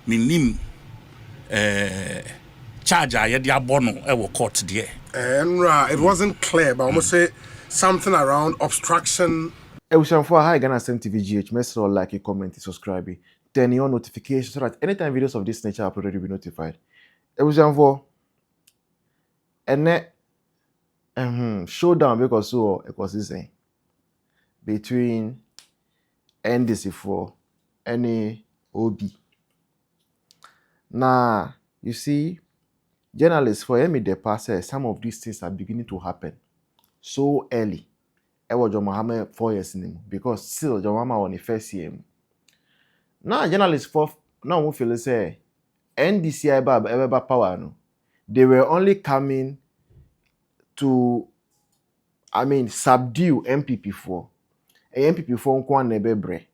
minim charge a yɛde abɔ no ɛwɔ court there. It wasn't clear, but almost say something around obstruction. For hi Ghana Asempa TV, make sure like, comment, subscribe, turn on notifications so that anytime videos of this nature are uploaded, you'll be notified. For and showdown because so it was this between NDC for any OB. Now you see, journalists for me the past some of these things are beginning to happen so early. I was John Mohammed 4 years in him because still John Mohammed on the first year. Now journalists for now we feel say NDC ever power no. They were only coming to subdue MPP4. MPP4 nkwa nebebre.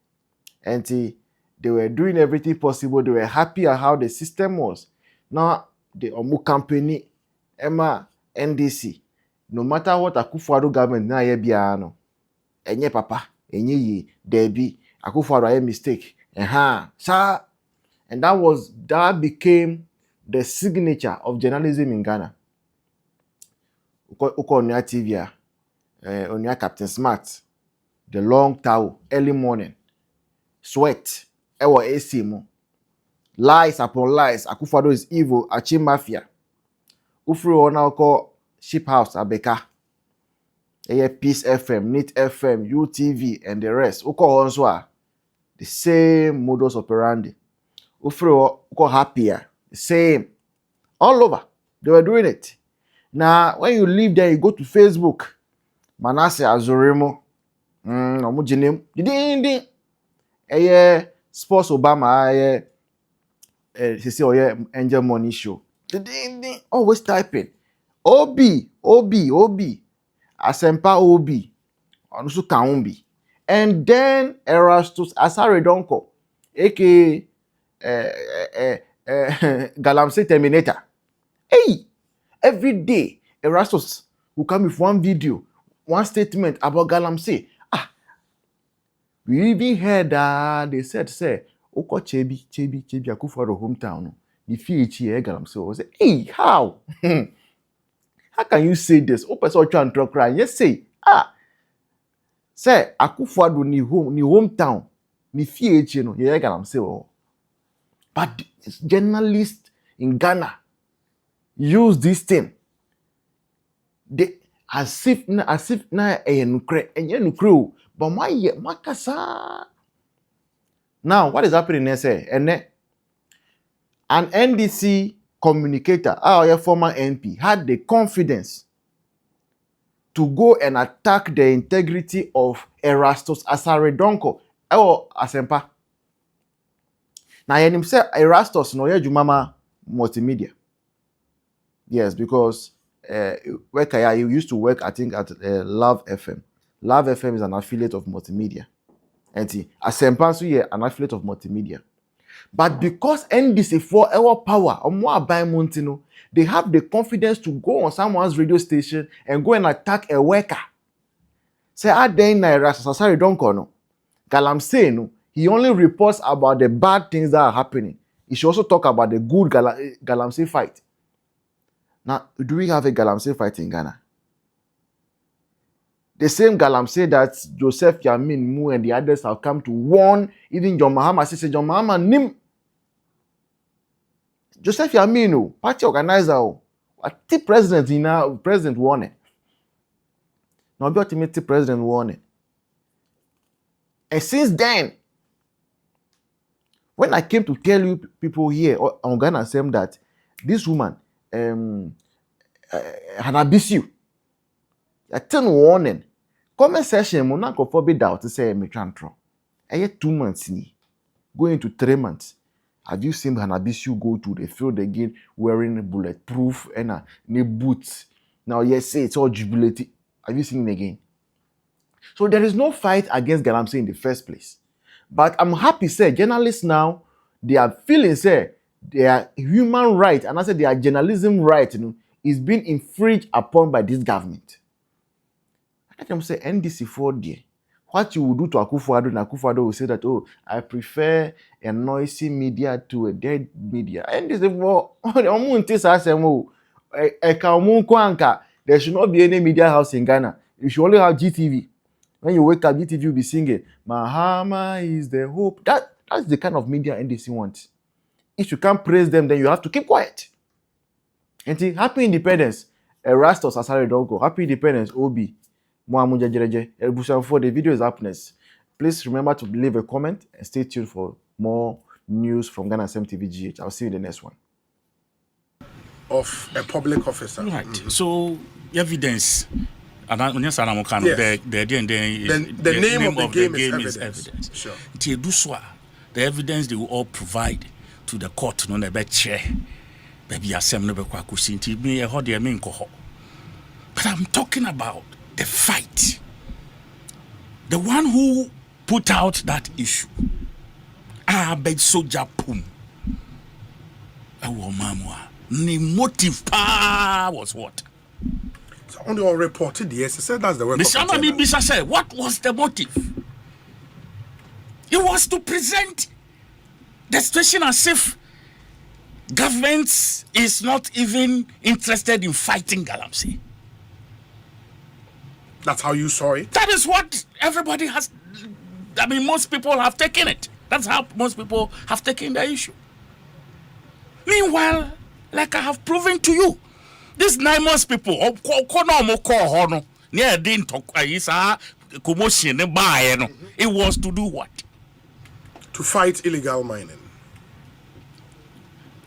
And they were doing everything possible. They were happy at how the system was. Now the Omu company, Emma NDC. No matter what Akufo-Addo government na ye bia no. Enye papa, enye ye, debi, Akufo-Addo a mistake. Sir. And that became the signature of journalism in Ghana. Uko Onya TV, Onya Captain Smart, the long towel, early morning, sweat, ewa AC mo, lies upon lies, Akufo-Addo is evil, Achi Mafia. Ufri ona uko Ship House, Abeka, Peace FM, Neat FM, UTV, and the rest. Uko Honswa, the same modus operandi. Ufri uko Happier, the same. All over, they were doing it. Now, when you leave there, you go to Facebook. Manasseh Azoremo. Omujinem. Ding. Sports Obama. Angel Money Show. Ding. Always typing. OB. Asempa OB. Onusu Kaumbi. And then Erastus Asare Donkor. A.k.a. Galamsey Terminator. Hey! Every day, Erastus will come with one video, one statement about Galamsey. We even heard that they said, Oko Chebi, Akufo-Addo hometown. The FHE Galamsey was say, hey, how? How can you say this? Open so try and talk right. Yes, say, say Akufo-Addo ni hometown, ni FHE no, ye Galamsey. But journalists in Ghana use this thing. They as if na enukre but makasa. Now what is happening there say an NDC communicator, our former MP, had the confidence to go and attack the integrity of Erastus Asare Donkor or Asempa. Now himself Erastus no ye jumama multimedia. Yes, because he used to work, I think, at Love FM. Love FM is an affiliate of multimedia. And Asempa is an affiliate of multimedia. But because NDC for our power, or more by Montino, they have the confidence to go on someone's radio station and go and attack a worker. Say, Erastus Asare Donkor no. Galamsey no. He only reports about the bad things that are happening. He should also talk about the good Galamsey fight. Now, do we have a Galamsey fight in Ghana? The same Galamsey that Joseph Yamin Mu and the others have come to warn, even John Mahama says, John Mahama nim. Joseph Yamin, party organizer, what the president warning. Now, the ultimate president warning. And since then, when I came to tell you people here on Ghana Assembly that this woman, Hanabisu, I tell warning. Comment section, Monaco forbid doubt to say me trantro. I had 2 months going to 3 months. Have you seen Hanabisu go to the field again wearing bulletproof and new boots? Now, yes, say it's all jubilated. Have you seen him again? So there is no fight against Galamsey in the first place. But I'm happy, say journalists now they are feeling say their human right and I said their journalism right, is being infringed upon by this government. I can say NDC 4 day. what you would do to Akufo-Addo, and Akufo-Addo will say that, oh, I prefer a noisy media to a dead media. And this is for there should not be any media house in Ghana. You should only have GTV. When you wake up, GTV will be singing, Mahama is the hope. That's the kind of media NDC wants. If you can't praise them, then you have to keep quiet. And see, happy independence, Erastus Asare Donkor. Happy independence, Obi. For the video is happiness. Please remember to leave a comment and stay tuned for more news from Ghana SMTV GH. I'll see you in the next one. Of a public officer. Right. So, evidence. And the name of the game is evidence. Sure. The evidence they will all provide to the court, no never chair. Baby, but I'm talking about the fight. The one who put out that issue. Beg soldier pum. The motive was what? So only all reported, yes. I said that's the work. Mr. said, what was the motive? It was to present the situation as if government is not even interested in fighting Galamsey. That's how you saw it? That is what everybody has. Most people have taken it. That's how most people have taken the issue. Meanwhile, like I have proven to you, these 9 months people, it was to do what? To fight illegal mining.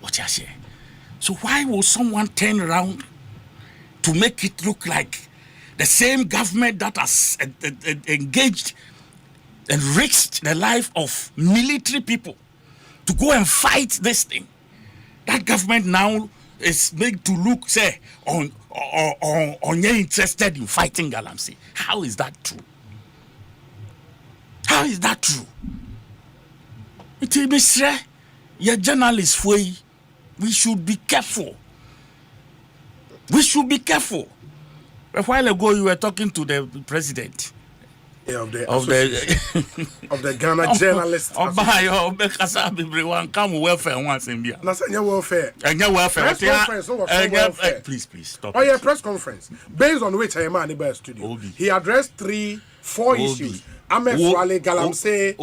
What you say? So why will someone turn around to make it look like the same government that has engaged and risked the life of military people to go and fight this thing? That government now is made to look, say, on you're interested in fighting Galamsey. How is that true? How is that true? It is you're journalists, we should be careful. We should be careful. A while ago, you were talking to the president. Yeah, of the Ghana Journalists welfare. Please stop. Oh yeah, press conference based on which I am in the studio. He addressed 3-4 issues. Amefwale, Galamsey,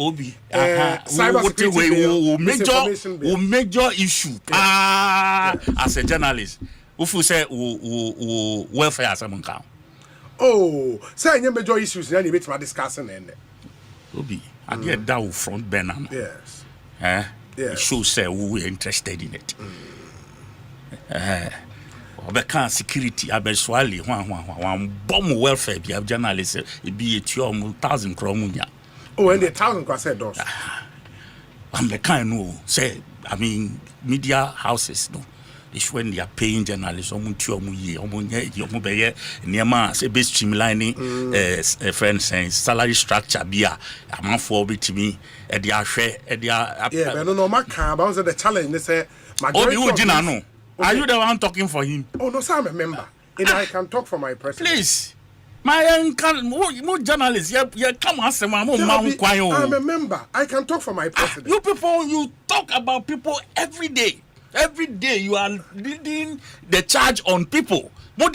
cybersecurity, major issue. As a journalist, who say welfare as a count. Oh, say any major issues then you be discussing and Obi, I get that front burner. Yes. Yes. It shows say we are interested in it. Obeka security abeswali one bomb welfare be journalist e be a 1,000 kromunya. Oh, and the 1,000 kwa said those. I'm the kind no say media houses no. It's when they are paying journalists, say base streamlining friends saying salary structure be a man for to me at the share at the but no my car about the challenge they say are you the one talking for him? Oh no, sir, I'm a member. And I can talk for my president. Please. My journalists, you come ask them. I'm a member. I can talk for my president. You people, you talk about people every day. Every day you are leading the charge on people. But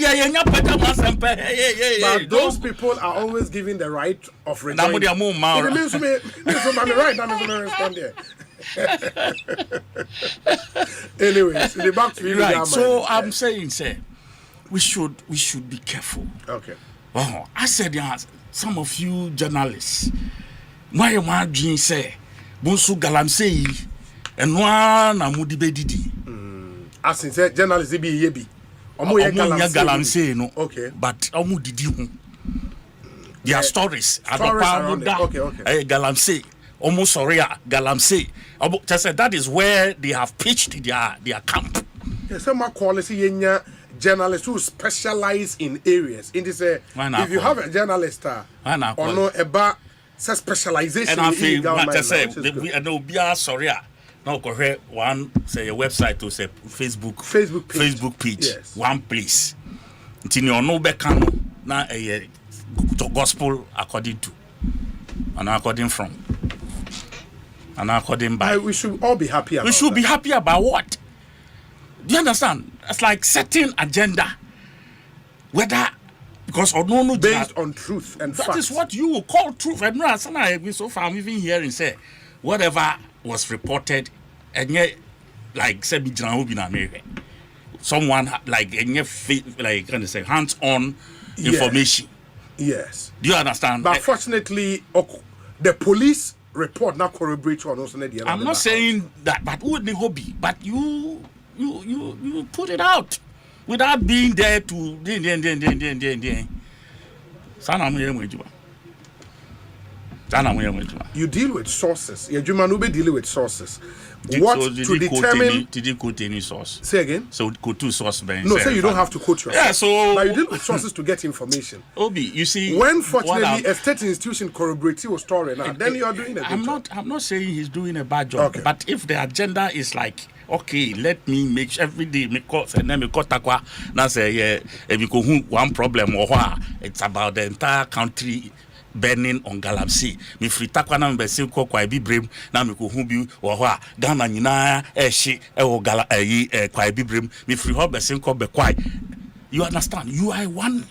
those people are always giving the right of rejoinder. It means to me, I'm right. I'm going to respond there. Anyways, the back to you. Right. So I'm saying, we should be careful. Okay. Oh, I said some of you journalists, why am I doing say, Bonsu Galamsey? And one amudi bedidi. As in said, journalists be yebi. Galamsey no. Okay. But didi hu. Their stories. Okay. Galamsey. Almost Soria, Galamsey. Just said that is where they have pitched their camp. Some quality journalists who specialize in areas. In this, if you have a journalist or no about specialization in now go one say a website to say Facebook page. Yes. One place. Until you know becano na a gospel according to. and according from, and according by. We should all be happy about We should that. be happy about what? Do you understand? It's like setting agenda. Whether, because or no, based on truth and facts. That is what you will call truth. And no, so far I'm even hearing say, whatever was reported, and yet, like, say, someone like kind of say hands-on information. Yes. Do you understand? But fortunately, the police report not corroborate on also. I'm not saying that, but who would the hobby? But you put it out without being there to you deal with sources. You deal with sources. Did you quote any source? Say again. So quote two sources. No, say you don't have to quote your source. Yeah, so but you deal with sources to get information. Obi, you see, when fortunately a state institution corroborates your story now, then you are doing a good job. I'm not saying he's doing a bad job, but if the agenda is like, okay, let me make sure every day me call and then me call takwa now say if you go one problem or what, it's about the entire country burning on Galamsey. Me free takwa na me say ko kwa bi brem na me ko hu bi wo ho a Ghana nyina ehye e wo gala kwa bi brem me free ho be say ko be kwai. You understand? You are one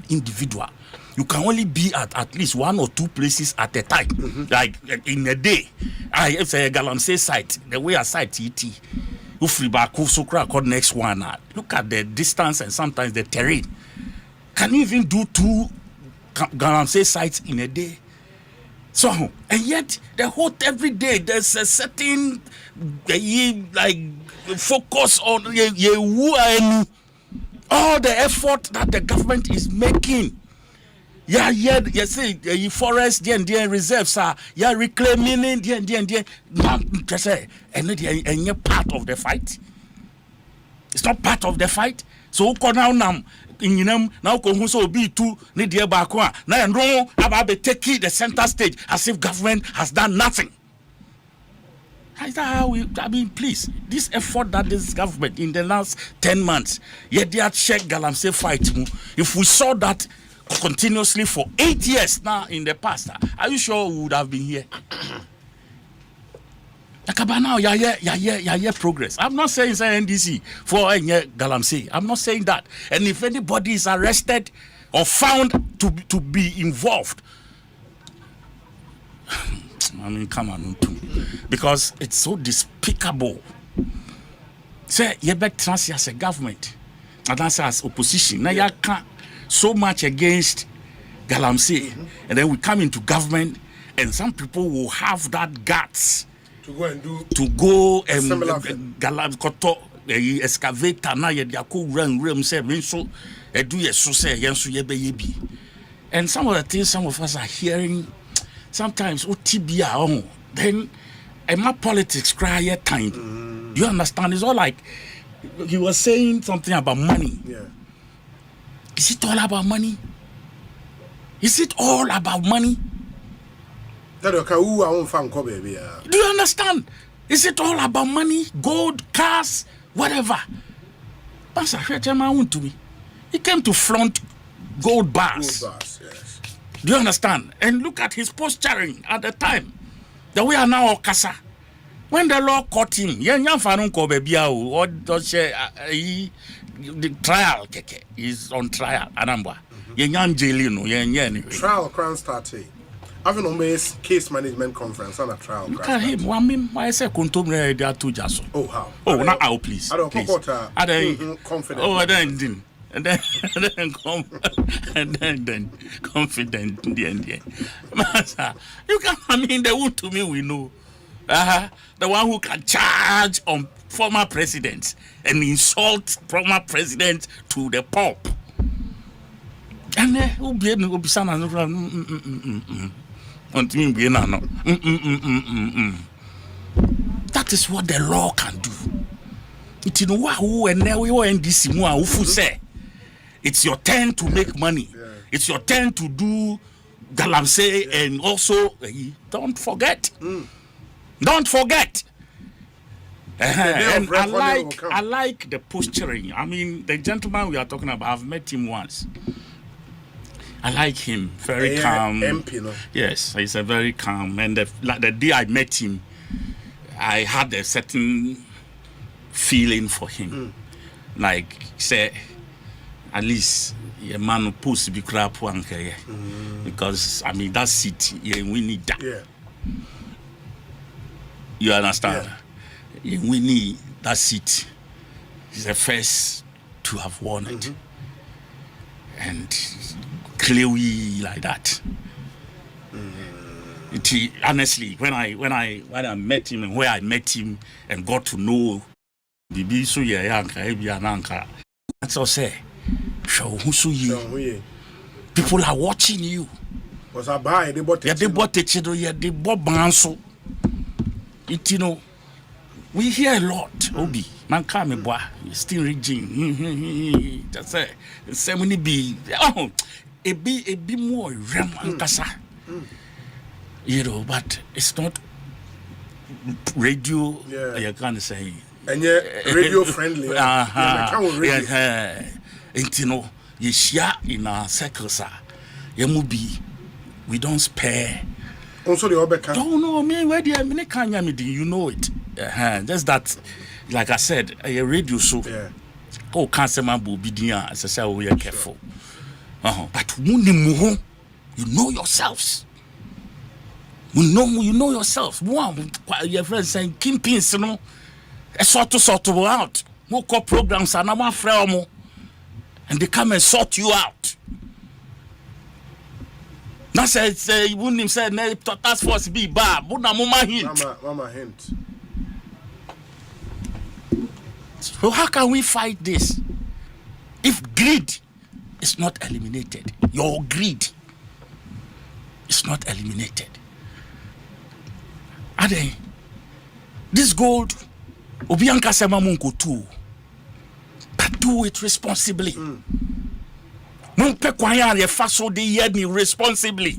individual. You can only be at least one or two places at a time. Like in a day. It's a Galamsey site. The way a site ET. You free back so called next one. Look at the distance and sometimes the terrain. Can you even do 2 Galamsey sites in a day? So, and yet the whole every day there's a certain like focus on all the effort that the government is making. You see, forest, reserves are, reclaiming, and you're part of the fight. It's not part of the fight. So, now, so be too, now, about taking the center stage as if government has done nothing. Please, this effort that this government in the last 10 months, yet they had checked Galamsey fight. If we saw that continuously for 8 years now in the past, are you sure we would have been here? Now, progress. I'm not saying it's NDC for Galamsey. I'm not saying that. And if anybody is arrested or found to be involved, come on, because it's so despicable. Say, you bet trans as a government, and that's as opposition. Now, you can't so much against Galamsey, and then we come into government, and some people will have that guts to go and do Galamsey excavator. Now, you run say, so do ye so say, ye and some of the things some of us are hearing. Sometimes OTBA then my politics cry at time. Do you understand? It's all like he was saying something about money. Yeah. Is it all about money? Is it all about money? Do you understand? Is it all about money? Gold, cars, whatever. To me. He came to flaunt gold bars. Gold bars, yes. Do you understand? And look at his posturing at the time. That we are now Okasa. When the law caught him, the trial is on trial. Trial crown started. Having a case management conference on a trial. Look at him. Why say Kuntum there two just? Oh how? Oh not out, please. I don't confident. Oh then. And then confident in the end. Master, you can the one to me we know. The one who can charge on former presidents and insult former president to the Pope. And who be that is what the law can do. It's in who and now we NDC who say it's your turn to make money. Yeah. It's your turn to do Galamsey, and also don't forget. Don't forget. And I like the posturing. I mean, the gentleman we are talking about, I've met him once. I like him. Very calm. MP, no? Yes, he's a very calm. And the day I met him, I had a certain feeling for him. Like, say, at least a man who puts to be crap one here. Because, I mean, that seat, we need that. Yeah. You understand? Yeah. We need that seat. He's the first to have won it. And clearly like that. Honestly, when I met him and where I met him and got to know Bibi so that's all say. People are watching you. Was I buy they bought it? They bought it, they bought banso. It, you know, we hear a lot. Obi, man, come boy, still reading. That's it. So many be a be more kasa. You know, but it's not radio. You can't say. And radio friendly. You know, you share in our circles. We don't spare. Also the other don't know me where the you know it. Just that, like I said, a radio show. Oh, cancer man will be there. As I say, we are careful. But you know yourselves. You know yourself. Your friends saying kingpins, you know, a sort of out. More core programs are now free, and they come and sort you out. Now say you wouldn't say task force be bad. Mama hint. So how can we fight this? If greed is not eliminated, your greed is not eliminated. Ade, this gold, Obianka Sema Munko too, but do it responsibly. Munpe kwanya ye faso de yedi responsibly.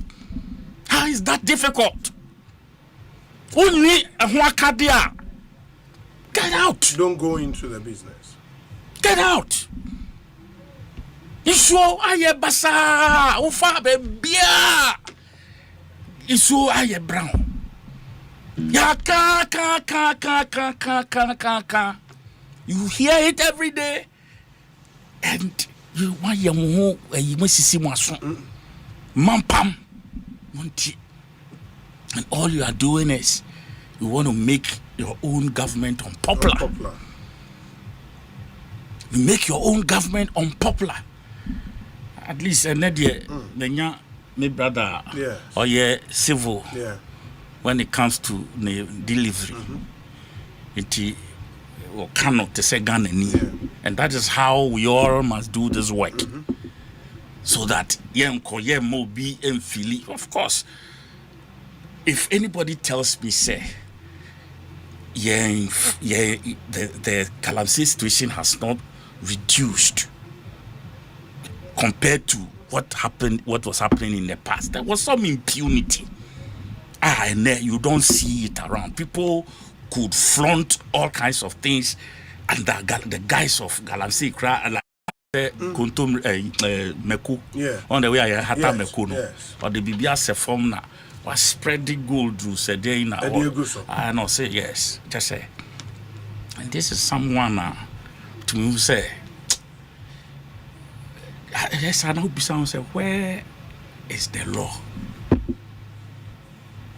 How is that difficult? Only a huakadia. Get out. Don't go into the business. Get out. Iso aye basa, ufa be bia. Iso aye brown. Ya ka. You hear it every day, and you want your mo you must see mampam, and all you are doing is you want to make your own government unpopular. You make your own government unpopular. At least another my brother or civil. When it comes to the delivery, it cannot say Ghana, and that is how we all must do this work, so that mo be enfili. Of course, if anybody tells me say, the Galamsey situation has not reduced compared to what was happening in the past, there was some impunity. And you don't see it around. People could flaunt all kinds of things, and the guys of Galamsey cry like Kuntum Meku on the way I had Meku no, or the Bibia Sefom na was spreading gold through Sedena. I know say yes, just say. And this is someone to me who say, yes, I know someone say, where is the law?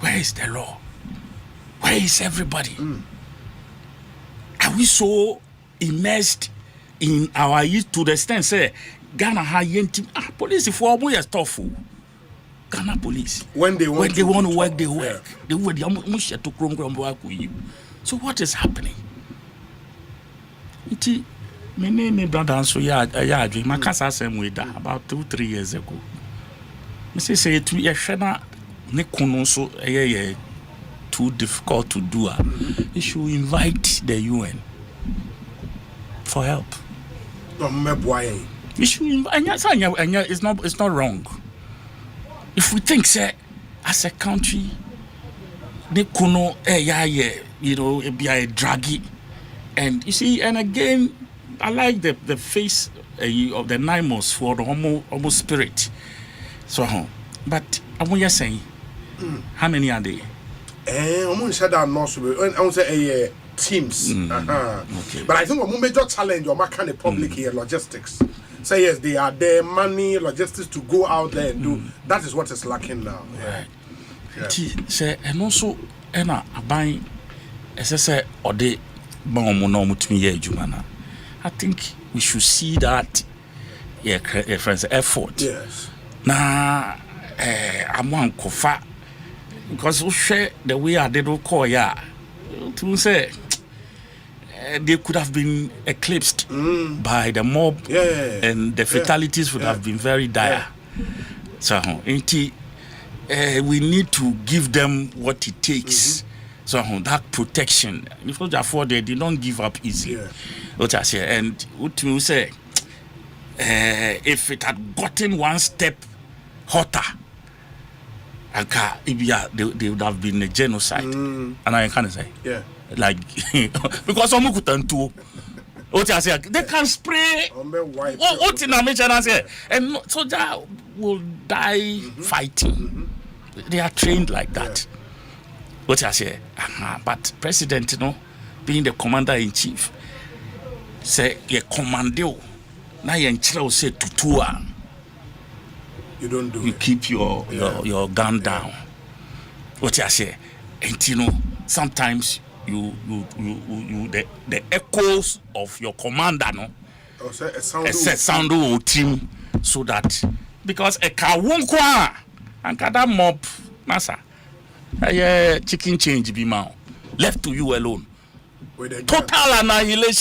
Where is the law? Where is everybody? Are we so immersed in our youth to the extent say Ghana high-end police for more tough? Ghana police when they want to work, they work. They would so what is happening? Me brother so my cancer same way that about 2-3 years ago. Me say to me so too difficult to do. You should invite the UN for help. You should invite. It's not wrong. If we think, say, as a country, they kuno you know, it be a draggy, and you see, and again, I like the face of the Nimos for the homo spirit. So but I'm just saying, how many are they? I'm going to say that no, I want to say teams. Okay. But I think one major challenge or kind of public here logistics. Say yes, they are there, money, logistics to go out there and do. That is what is lacking now. Right. Say and also, I buy, as I say, or they, I think we should see that, friends, effort. Yes. Now, I'm one kofa. Because we share the way I did call to say they could have been eclipsed by the mob and the fatalities would have been very dire. So we need to give them what it takes. So that protection. Because therefore they don't give up easy. What I say, and what we say, if it had gotten one step hotter, they would have been a genocide. And I can say, like, because some couldn't do. What I say, they can spray. What in a mention I say, and soldier will die fighting. They are trained like that. What I say, but president, being the commander in chief, say ye commando. Now you say tutua. You don't do you it. Keep your gun down. What I say, and sometimes you the echoes of your commander sound team so that because a car won't go and that mob massa chicken change be left to you alone. Total annihilation.